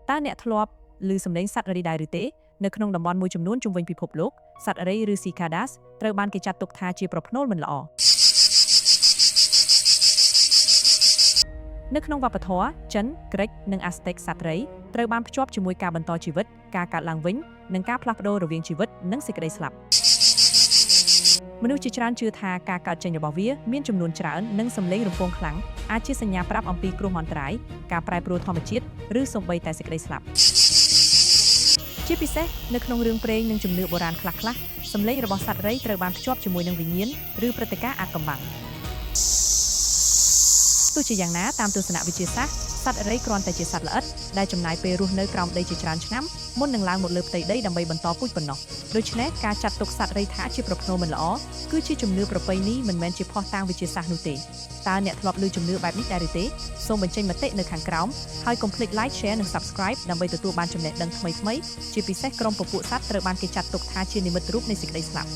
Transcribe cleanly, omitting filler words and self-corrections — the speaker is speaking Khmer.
តើអ្នកធ្លាប់ឮសំឡេងសត្វរីដែរឬទេនៅក្នុងតំបន់មួយចំនួនជុំវិញពិភពលោកសត្វរីឬ cicadas ត្រូវបានគេចាត់ទុកថាជាប្រផ្នូលមិនល្អនៅក្នុងវប្បធម៌ចិនក្រិកនិងអាស្តេកសត្វរីត្រូវបានភ្ជាប់ជាមួយការបន្តជីវិតការកើតឡើងវិញនិងការផ្លាស់ប្ដូររវាងជីវិតនិងសេចក្តីស្លាប់មនុស្សជាច្រើនជឿថាការកើតចេញរបស់វាមានចំនួនច្រើននិងសំឡេងរំពងខ្លាំងអាចជាសញ្ញាប្រាប់អំពីគ្រោះមហន្តរាយការប្រែប្រួលធម្មជាតិឬសូម្បីតែសេចក្តីស្លាប់ជាពិសេសនៅក្នុងរឿងព្រេងនិងជំនឿបុរាណខ្លះៗសំឡេងរបស់សត្វរីត្រូវបានភ្ជាប់ជាមួយនឹងវិញ្ញាណឬព្រឹត្តិការណ៍អាថ៌កំបាំងទោះជាយ៉ាងណាតាមទស្សនវិជ្ជាសាស្ត្រសត្វរីគ្រាន់តែជាសត្វល្អិតដែលចំណាយពេលរស់នៅក្រោមដីជាច្រើនឆ្នាំមុននឹងឡើងមកលើផ្ទៃដីដើម្បីបន្តពូជប៉ុណ្ណោះដូច្នេះការចាត់ទុកសត្វរីថាជាប្រផ្នូលមិនល្អគឺជាជំនឿប្រពៃណីមិនមែនជាភស្តុតាងវិទ្យាសាស្ត្រនោះទេតើអ្នកធ្លាប់ឮជំនឿបែបនេះដែរឬទេសូមបញ្ចេញមតិនៅខាងក្រោមហើយកុំភ្លេច like share និង subscribe ដើម្បីទទួលបានចំណេះដឹងថ្មីៗជាពិសេសក្រុមពពួកសត្វត្រូវបានគេចាត់ទុកថាជានិមិត្តរូបនៃសេចក្តីស្លាប់